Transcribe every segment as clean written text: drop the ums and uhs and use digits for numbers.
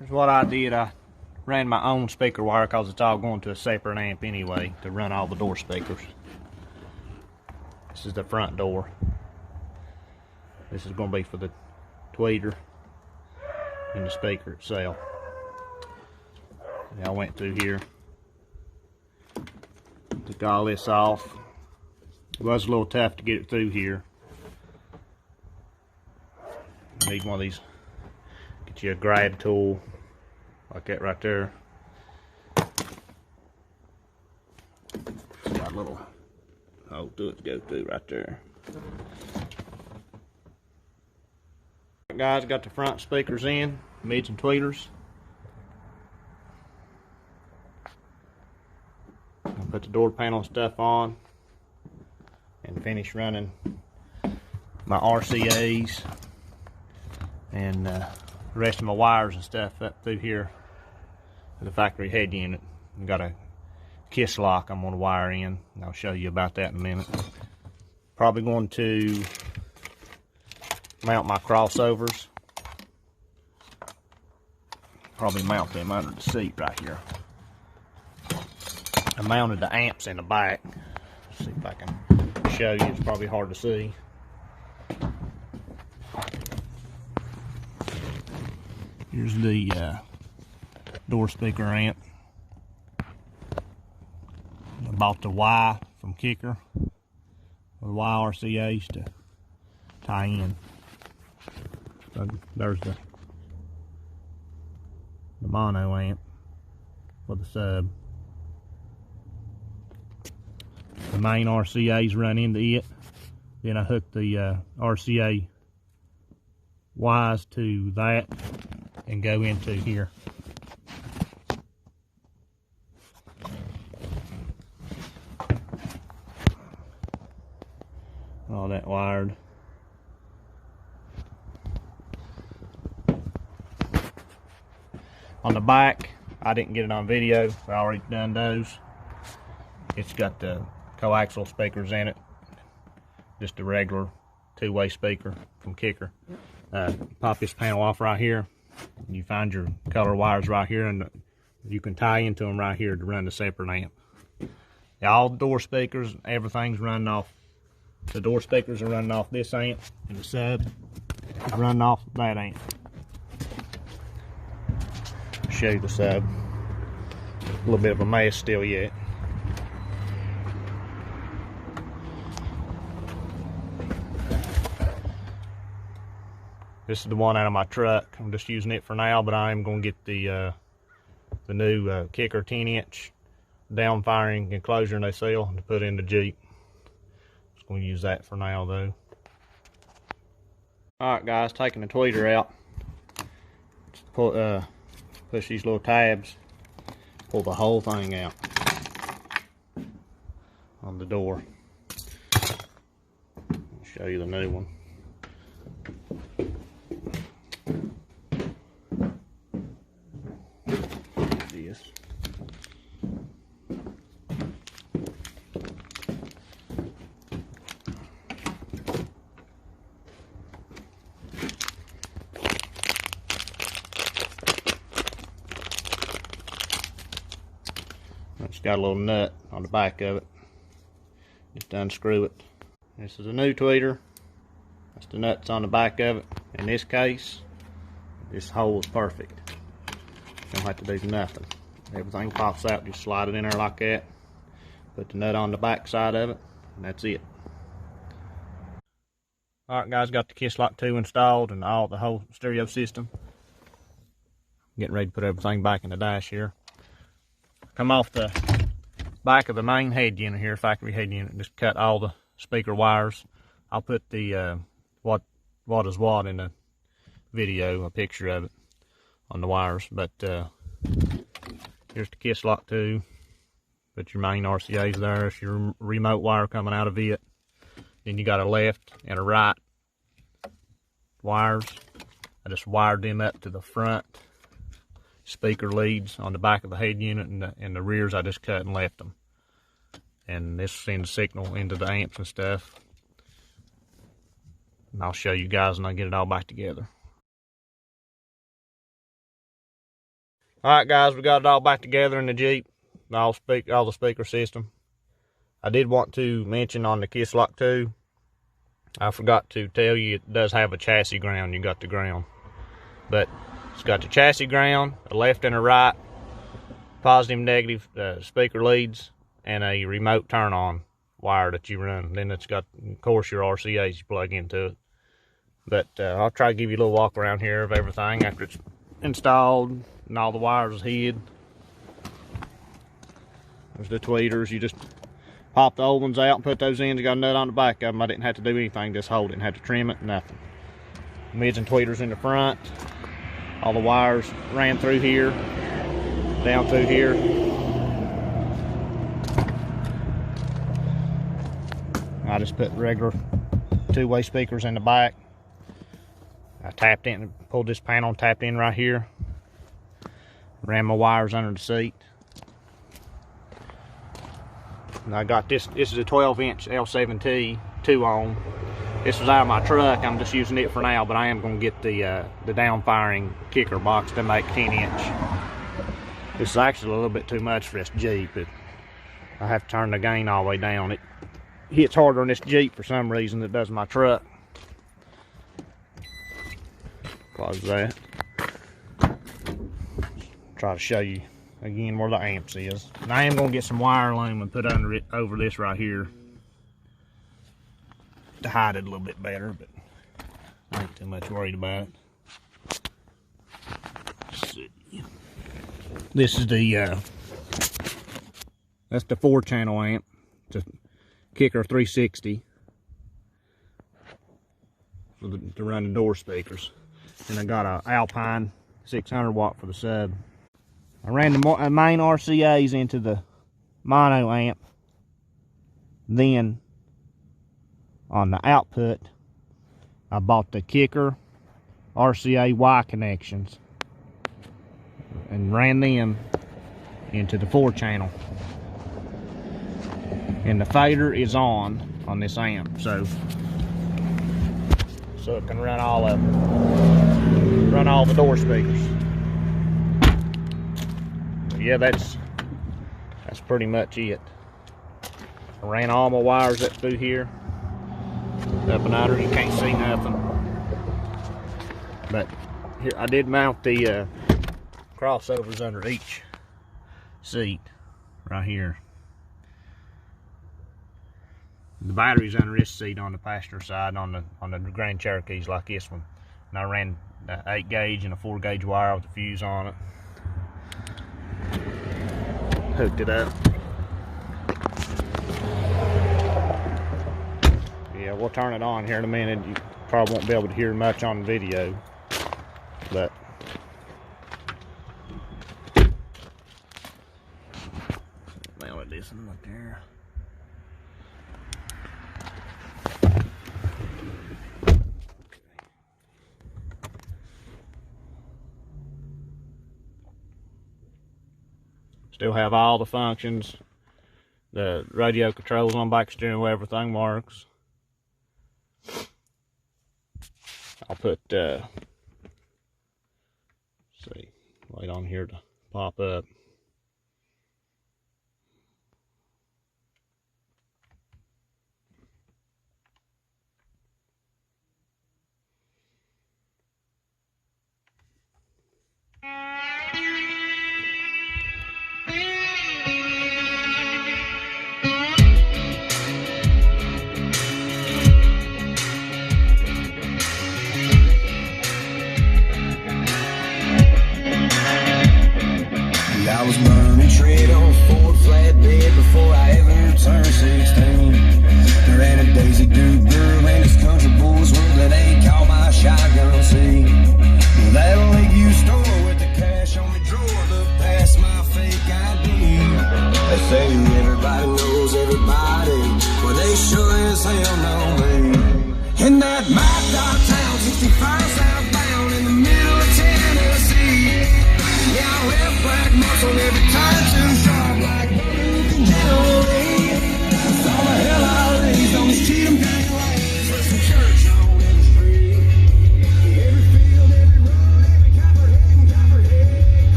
Here's what I did. I ran my own speaker wire because it's all going to a separate amp anyway to run all the door speakers. This is the front door. This is going to be for the tweeter and the speaker itself. And I went through here, took all this off. It was a little tough to get it through here. Need one of these. Get you a grab tool like that right there. It's got a little hole to it to go through right there. Guys, got the front speakers in, mids and tweeters. I'll put the door panel stuff on and finish running my RCAs and the rest of my wires and stuff up through here to the factory head unit. I've got a kiss lock I'm going to wire in, and I'll show you about that in a minute. Probably going to mount my crossovers. Probably mount them under the seat right here. I mounted the amps in the back. Let's see if I can show you. It's probably hard to see. Here's the door speaker amp. I bought the Y from Kicker, the Y RCAs to tie in. So there's the mono amp for the sub. The main RCAs run into it. Then I hook the RCA Ys to that and go into here. All that wired. On the back, I didn't get it on video, I already done those. It's got the coaxial speakers in it. Just a regular two-way speaker from Kicker. Pop this panel off right here. You find your color wires right here, and you can tie into them right here to run the separate amp. All the door speakers, everything's running off. The door speakers are running off this amp, and the sub is running off that amp. Show you the sub. A little bit of a mess still yet. This is the one out of my truck. I'm just using it for now, but I am going to get the new Kicker 10-inch down-firing enclosure they sell to put in the Jeep. Just going to use that for now, though. Alright guys, taking the tweeter out. Just push these little tabs, pull the whole thing out on the door. I'll show you the new one. This. It's got a little nut on the back of it. Just unscrew it. This is a new tweeter. That's the nuts on the back of it. In this case, this hole is perfect. Don't have to do nothing. Everything pops out, just slide it in there like that. Put the nut on the back side of it, and that's it. Alright guys, got the Kiss Lock 2 installed and the whole stereo system. Getting ready to put everything back in the dash here. Come off the back of the main head unit here, factory head unit, just cut all the speaker wires. I'll put the what is what in the video, a picture of it on the wires. But here's the Kiss Lock 2. Put your main RCAs there. It's your remote wire coming out of it. Then you got a left and a right wires. I just wired them up to the front speaker leads on the back of the head unit, and the rears I just cut and left them. And this sends signal into the amps and stuff. And I'll show you guys when I get it all back together. Alright guys, we got it all back together in the Jeep. All the speaker system. I did want to mention on the Kiss Lock 2, I forgot to tell you it does have a chassis ground. You got the ground. But it's got the chassis ground, a left and a right, positive and negative speaker leads, and a remote turn on wire that you run. Then it's got, of course, your RCAs you plug into it. But I'll try to give you a little walk around here of everything after it's installed and all the wires is hid. There's the tweeters. You just pop the old ones out and put those in. You got a nut on the back of them. I didn't have to do anything, just hold it. Didn't have to trim it, nothing. Mids and tweeters in the front. All the wires ran through here, down through here. I just put regular two-way speakers in the back. I tapped in, pulled this panel, tapped in right here. Ran my wires under the seat. And I got this is a 12-inch L7T 2-ohm. This was out of my truck. I'm just using it for now, but I am going to get the down-firing kicker box to make 10-inch. This is actually a little bit too much for this Jeep. I have to turn the gain all the way down. It hits harder on this Jeep for some reason than it does my truck. Close that. Try to show you again where the amps is. And I am going to get some wire loom and put under it over this right here to hide it a little bit better, but I ain't too much worried about it. Let's see. This is the that's the 4-channel amp. It's a Kicker 360 to run the door speakers. And I got a Alpine 600 watt for the sub. I ran the main RCAs into the mono amp. Then on the output, I bought the Kicker RCA Y connections and ran them into the 4-channel. And the fader is on this amp, so it can run all of them, run all the door speakers. Yeah, that's pretty much it. I ran all my wires up through here, up and under. You can't see nothing, but here I did mount the crossovers under each seat right here. The battery's under this seat on the passenger side on the Grand Cherokees like this one, and I ran the 8-gauge and a 4-gauge wire with the fuse on it. Hooked it up. Yeah, we'll turn it on here in a minute. You probably won't be able to hear much on the video, but now it isn't right there. Still have all the functions. The radio controls on back steering wheel, everything works. I'll put see, wait on here to pop up.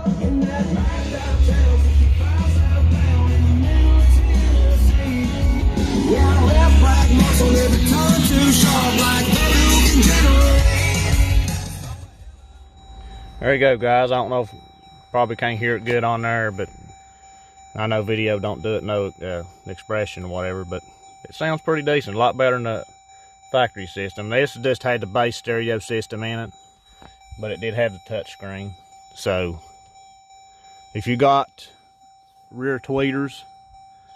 In that ride down Cherokee, 55 southbound in the middle of Tennessee. Yeah, left right muscle, every turn too sharp like the Luke generate. There you go, guys. I don't know if probably can't hear it good on there, but I know video don't do it, no expression or whatever, but it sounds pretty decent. A lot better than the factory system. This just had the base stereo system in it, but it did have the touch screen. So if you got rear tweeters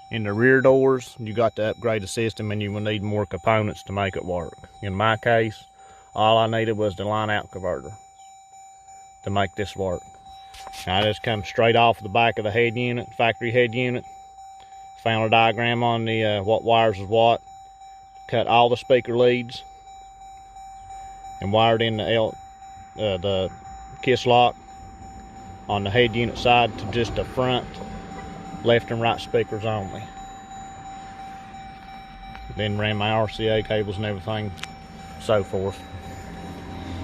in the rear doors, you got to upgrade the system, and you will need more components to make it work. In my case, all I needed was the line out converter to make this work. I just come straight off the back of the head unit, factory head unit. Found a diagram on the what wires is what. Cut all the speaker leads and wired in the kiss lock on the head unit side to just the front left and right speakers only. Then ran my RCA cables and everything, so forth.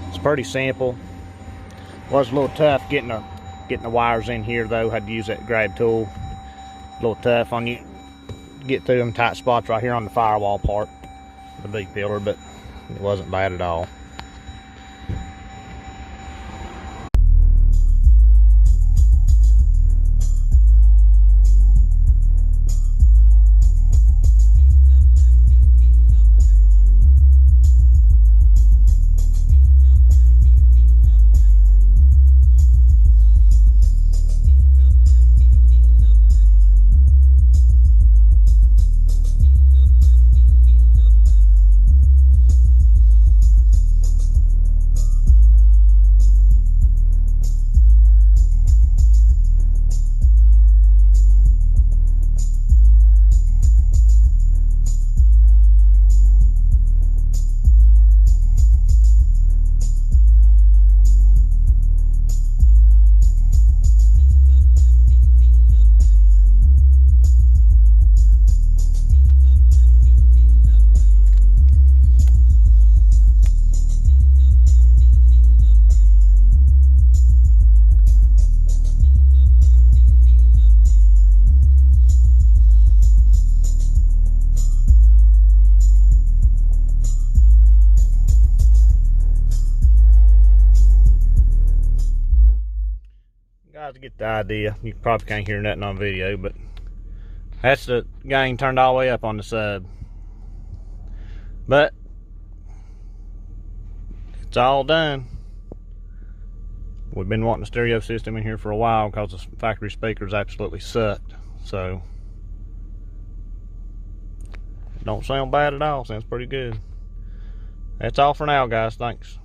It's pretty simple. Was a little tough getting the wires in here though. Had to use that grab tool. A little tough on you to get through them tight spots right here on the firewall part, the B pillar, but it wasn't bad at all. Guys, to get the idea, you probably can't hear nothing on video, but that's the gain turned all the way up on the sub. But it's all done. We've been wanting a stereo system in here for a while because the factory speakers absolutely sucked. So it don't sound bad at all. Sounds pretty good. That's all for now, guys. Thanks.